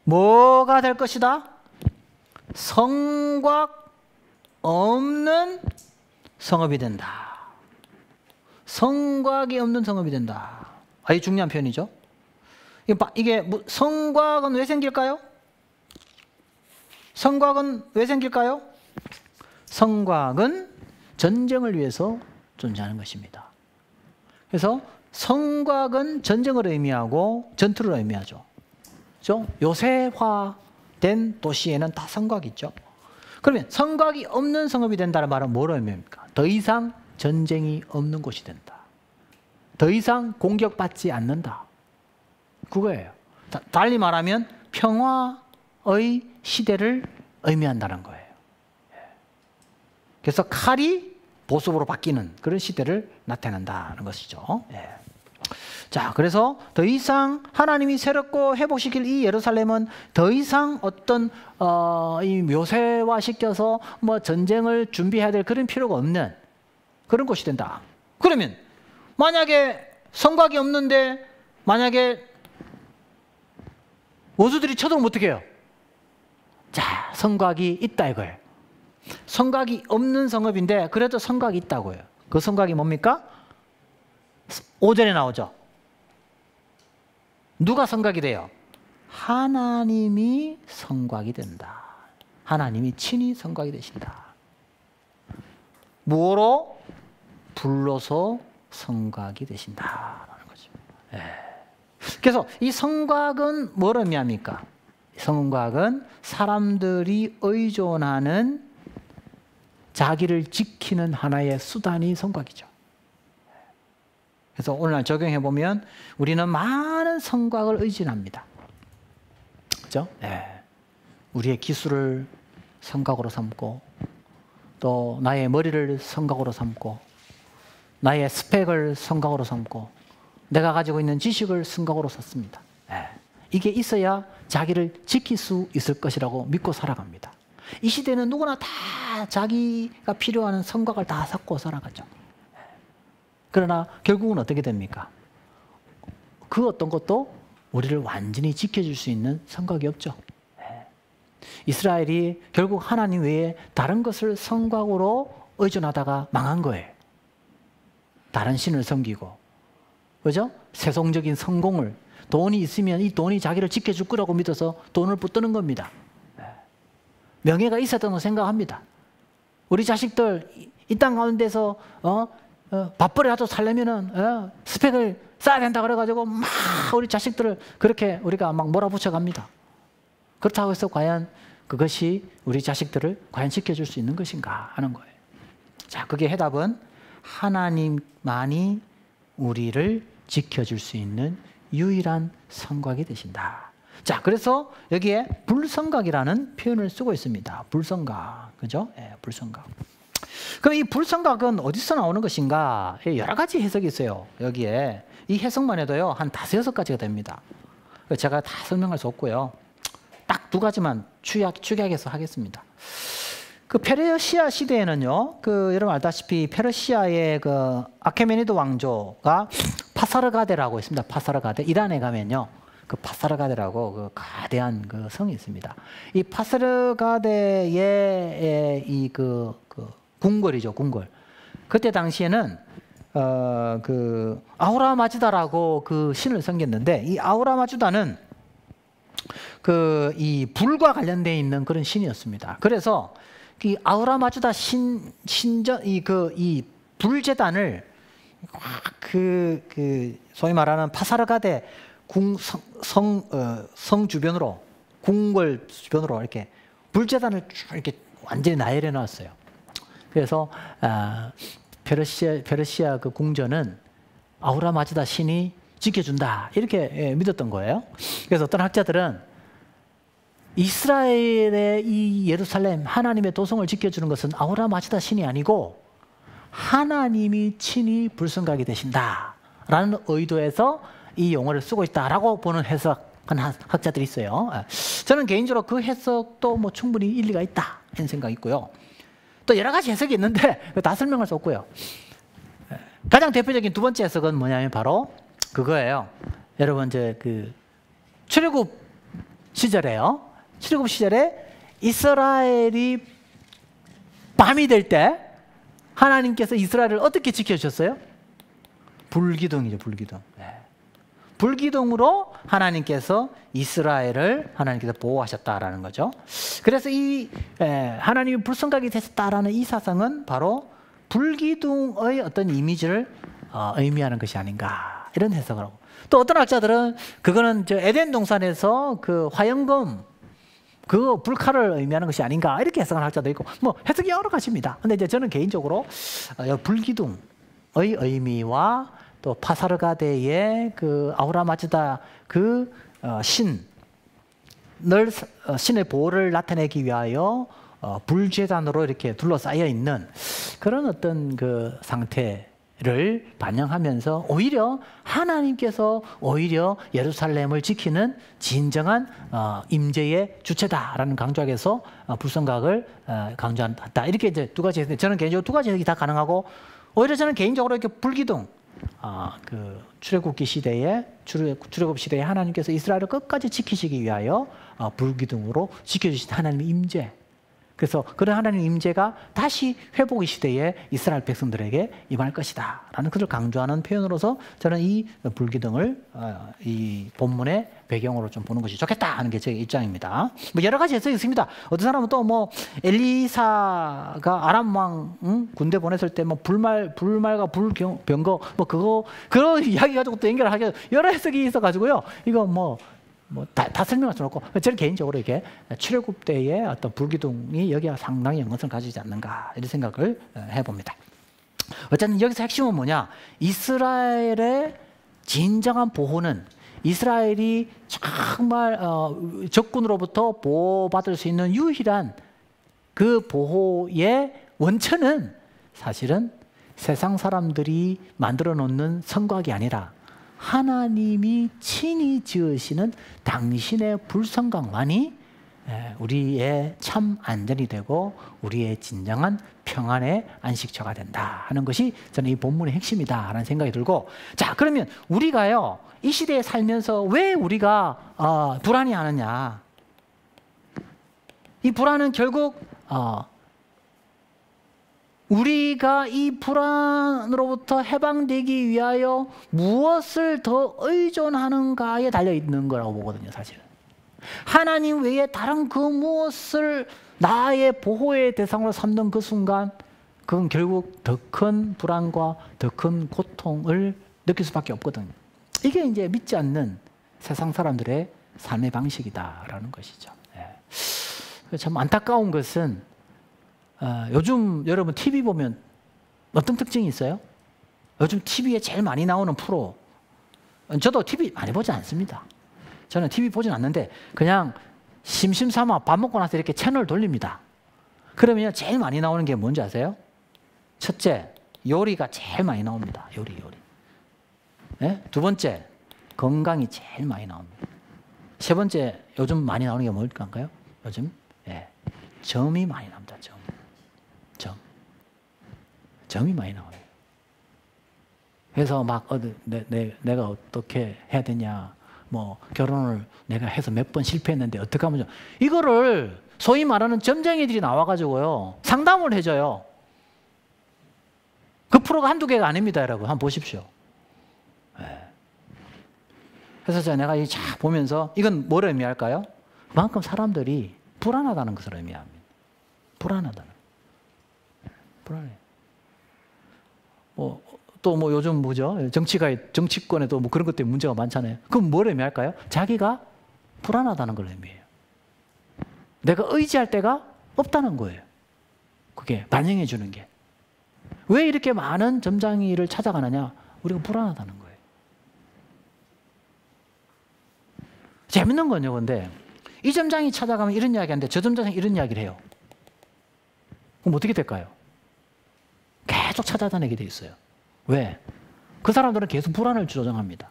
뭐가 될 것이다? 성곽 없는 성읍이 된다. 성곽이 없는 성읍이 된다. 아주 중요한 표현이죠. 이게 성곽은 왜 생길까요? 성곽은 왜 생길까요? 성곽은 전쟁을 위해서 존재하는 것입니다. 그래서 성곽은 전쟁을 의미하고 전투를 의미하죠. 그렇죠? 요새화된 도시에는 다 성곽이 있죠. 그러면 성곽이 없는 성읍이 된다는 말은 뭘 의미합니까? 더 이상 전쟁이 없는 곳이 된다. 더 이상 공격받지 않는다. 그거예요. 달리 말하면 평화의 시대를 의미한다는 거예요. 그래서 칼이 보습으로 바뀌는 그런 시대를 나타낸다는 것이죠. 자, 그래서 더 이상 하나님이 새롭고 회복시킬 이 예루살렘은 더 이상 어떤 이 묘세화 시켜서 뭐 전쟁을 준비해야 될 그런 필요가 없는 그런 곳이 된다. 그러면 만약에 성곽이 없는데 만약에 원수들이 쳐들어오면 어떻게 해요? 자, 성곽이 있다 이거예요. 성곽이 없는 성읍인데 그래도 성곽이 있다고요. 그 성곽이 뭡니까? 5절에 나오죠. 누가 성곽이 돼요? 하나님이 성곽이 된다. 하나님이 친히 성곽이 되신다. 무엇으로? 불로서 성곽이 되신다라는 거죠. 그래서 이 성곽은 뭘 의미합니까? 성곽은 사람들이 의존하는 자기를 지키는 하나의 수단이 성곽이죠. 그래서 오늘날 적용해 보면 우리는 많은 성곽을 의진합니다. 그렇죠? 네. 우리의 기술을 성곽으로 삼고 또 나의 머리를 성곽으로 삼고 나의 스펙을 성곽으로 삼고 내가 가지고 있는 지식을 성곽으로 삼습니다. 네. 이게 있어야 자기를 지킬 수 있을 것이라고 믿고 살아갑니다. 이 시대는 누구나 다 자기가 필요한 성곽을 다 쌓고 살아가죠. 그러나 결국은 어떻게 됩니까? 그 어떤 것도 우리를 완전히 지켜줄 수 있는 성곽이 없죠. 이스라엘이 결국 하나님 외에 다른 것을 성곽으로 의존하다가 망한 거예요. 다른 신을 섬기고, 그죠? 세속적인 성공을, 돈이 있으면 이 돈이 자기를 지켜줄 거라고 믿어서 돈을 붙드는 겁니다. 명예가 있었다고 생각합니다. 우리 자식들 이 땅 가운데서 밥벌이라도 살려면은 스펙을 쌓아야 된다 그래가지고 막 우리 자식들을 그렇게 우리가 막 몰아붙여 갑니다. 그렇다고 해서 과연 그것이 우리 자식들을 과연 지켜줄 수 있는 것인가 하는 거예요. 자, 그게 해답은 하나님만이 우리를 지켜줄 수 있는 유일한 성곽이 되신다. 자, 그래서 여기에 불성곽이라는 표현을 쓰고 있습니다. 불성곽, 그죠? 예, 불성곽. 그럼 이 불성곽은 어디서 나오는 것인가? 여러 가지 해석이 있어요. 여기에 이 해석만 해도요 한 5-6가지가 됩니다. 제가 다 설명할 수 없고요. 딱 2가지만 축약해서 하겠습니다. 그 페르시아 시대에는요, 여러분 알다시피 페르시아의 그 아케메니드 왕조가 파사르가데라고 있습니다. 파사르가데. 이란에 가면요, 그 파사르가데라고 그 거대한 그 성이 있습니다. 이 파사르가데의 이 궁궐이죠, 궁궐. 그때 당시에는 그 아우라 마즈다라고 그 신을 섬겼는데, 이 아우라 마즈다는 이 불과 관련되어 있는 그런 신이었습니다. 그래서 이 아우라 마즈다 신전 이 불제단을 소위 말하는 파사르가데 성 주변으로, 궁궐 주변으로 이렇게 불제단을 쭉 이렇게 완전히 나열해 놨어요. 그래서 페르시아 그 궁전은 아우라 마즈다 신이 지켜준다, 이렇게 믿었던 거예요. 그래서 어떤 학자들은 이스라엘의 이 예루살렘 하나님의 도성을 지켜주는 것은 아우라 마즈다 신이 아니고 하나님이 친히 불성각이 되신다라는 의도에서 이 용어를 쓰고 있다라고 보는 해석한 학자들이 있어요. 저는 개인적으로 그 해석도 뭐 충분히 일리가 있다 하는 생각이 있고요. 또 여러 가지 해석이 있는데 다 설명할 수 없고요. 가장 대표적인 2번째 해석은 뭐냐면 바로 그거예요. 여러분 이제 출애굽 시절에요. 출애굽 시절에 이스라엘이 밤이 될 때 하나님께서 이스라엘을 어떻게 지켜주셨어요? 불기둥이죠, 불기둥. 불기둥으로 하나님께서 이스라엘을 보호하셨다라는 거죠. 그래서 이 하나님이 불성각이 되셨다라는 이 사상은 바로 불기둥의 어떤 이미지를 의미하는 것이 아닌가, 이런 해석을 하고, 또 어떤 학자들은 그거는 에덴 동산에서 그 화영금 그 불칼을 의미하는 것이 아닌가, 이렇게 해석하는 학자도 있고, 뭐 해석이 여러 가지입니다. 근데 이제 저는 개인적으로 불기둥의 의미와 또 파사르가데의 그 아우라 마즈다 신의 보호를 나타내기 위하여 불제단으로 이렇게 둘러싸여 있는 그런 어떤 그 상태를 반영하면서 오히려 하나님께서 오히려 예루살렘을 지키는 진정한 임재의 주체다라는 강조하기 위해서 불성각을 강조한다. 이렇게 이제 2가지 해석인데, 저는 개인적으로 2가지 해석이 다 가능하고, 오히려 저는 개인적으로 이렇게 불기둥, 출애굽 시대에 하나님께서 이스라엘을 끝까지 지키시기 위하여 불기둥으로 지켜주신 하나님의 임재, 그래서 그런 하나님의 임재가 다시 회복의 시대에 이스라엘 백성들에게 임할 것이다 라는 것을 강조하는 표현으로서 저는 이 불기둥을 이 본문의 배경으로 좀 보는 것이 좋겠다 하는 게 제 입장입니다. 뭐 여러 가지 해석이 있습니다. 어떤 사람은 또 뭐 엘리사가 아람 왕 군대 보냈을 때 뭐 불말과 불병거 뭐 그거 이야기 가지고 또 연결하게 여러 해석이 있어가지고요. 이거 다 설명할 수는 없고, 저는 개인적으로 이게 출애굽 때의 어떤 불기둥이 여기와 상당히 연관성을 가지지 않는가, 이런 생각을 해봅니다. 어쨌든 여기서 핵심은 뭐냐? 이스라엘의 진정한 보호는 이스라엘이 정말 적군으로부터 보호받을 수 있는 유일한 그 보호의 원천은 사실은 세상 사람들이 만들어 놓는 성곽이 아니라 하나님이 친히 지으시는 당신의 불성곽만이 우리의 참 안전이 되고 우리의 진정한 평안의 안식처가 된다 하는 것이 저는 이 본문의 핵심이다 라는 생각이 들고, 자, 그러면 우리가요 이 시대에 살면서 왜 우리가 불안해하느냐? 이 불안은 결국 우리가 이 불안으로부터 해방되기 위하여 무엇을 더 의존하는가에 달려있는 거라고 보거든요. 사실은 하나님 외에 다른 그 무엇을 나의 보호의 대상으로 삼는 그 순간, 그건 결국 더 큰 불안과 더 큰 고통을 느낄 수밖에 없거든요. 이게 이제 믿지 않는 세상 사람들의 삶의 방식이다라는 것이죠. 참 안타까운 것은 요즘 여러분 TV 보면 어떤 특징이 있어요? 요즘 TV에 제일 많이 나오는 프로, 저도 TV 많이 보지 않습니다. 저는 TV 보진 않는데 그냥 심심삼아 밥 먹고 나서 이렇게 채널 돌립니다. 그러면 제일 많이 나오는 게 뭔지 아세요? 첫째, 요리가 제일 많이 나옵니다. 요리. 네? 두 번째, 건강이 제일 많이 나옵니다. 세 번째, 요즘 많이 나오는 게 뭘까요? 요즘 점이 많이 나옵니다. 점이 많이 나와요. 그래서 막 내가 어떻게 해야 되냐, 뭐 결혼을 내가 해서 몇 번 실패했는데 어떻게 하면 이거를 소위 말하는 점쟁이들이 나와가지고요 상담을 해줘요. 그 프로가 한두 개가 아닙니다, 여러분. 한번 보십시오. 그래서 내가 이 쫙 보면서 이건 뭘 의미할까요? 그만큼 사람들이 불안하다는 것을 의미합니다. 불안해. 또 요즘 뭐죠? 정치권에도 뭐 그런 것 때문에 문제가 많잖아요. 그럼 뭘 의미할까요? 자기가 불안하다는 걸 의미해요. 내가 의지할 데가 없다는 거예요. 그게 반영해 주는 게. 왜 이렇게 많은 점장이를 찾아가느냐? 우리가 불안하다는 거예요. 재밌는 건요, 근데 이 점장이 찾아가면 이런 이야기 하는데 저 점장이 이런 이야기를 해요. 그럼 어떻게 될까요? 계속 찾아다니게 돼 있어요. 왜? 그 사람들은 계속 불안을 조장합니다.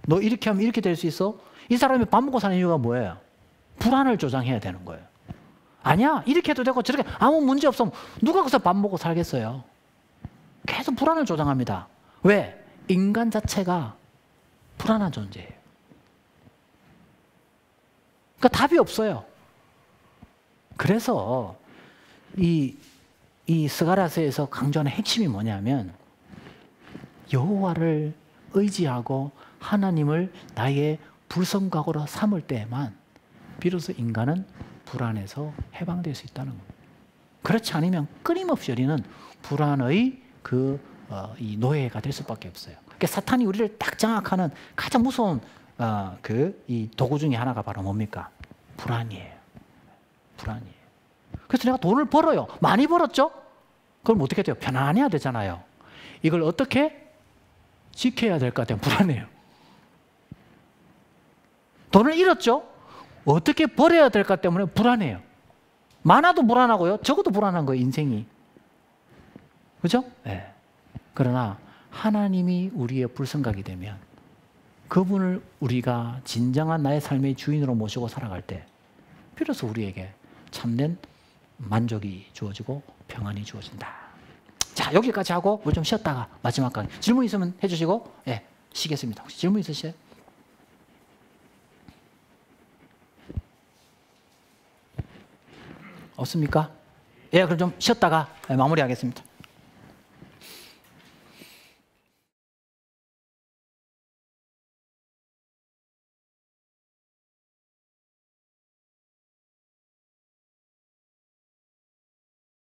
너 이렇게 하면 이렇게 될 수 있어? 이 사람이 밥 먹고 사는 이유가 뭐예요? 불안을 조장해야 되는 거예요. 아니야, 이렇게 해도 되고 저렇게 아무 문제 없으면 누가 거기서 밥 먹고 살겠어요? 계속 불안을 조장합니다. 왜? 인간 자체가 불안한 존재예요. 그러니까 답이 없어요. 그래서 이 스가랴서에서 강조하는 핵심이 뭐냐면 여호와를 의지하고 하나님을 나의 불성곽으로 삼을 때에만 비로소 인간은 불안에서 해방될 수 있다는 겁니다. 그렇지 않으면 끊임없이 우리는 불안의 이 노예가 될 수밖에 없어요. 그러니까 사탄이 우리를 딱 장악하는 가장 무서운 이 도구 중에 하나가 바로 뭡니까? 불안이에요. 그래서 내가 돈을 벌어요. 많이 벌었죠? 그럼 어떻게 돼요? 편안해야 되잖아요. 이걸 어떻게 지켜야 될 것 같아요? 불안해요. 돈을 잃었죠? 어떻게 벌어야 될 것 때문에 불안해요. 많아도 불안하고요. 적어도 불안한 거예요, 인생이. 그죠? 네. 그러나 하나님이 우리의 불성각이 되면 그분을 우리가 진정한 나의 삶의 주인으로 모시고 살아갈 때 비로소 우리에게 참된 만족이 주어지고 평안이 주어진다. 자, 여기까지 하고 우리 좀 쉬었다가 마지막 강의 질문 있으면 해주시고 쉬겠습니다. 혹시 질문 있으세요? 없습니까? 그럼 좀 쉬었다가 마무리하겠습니다.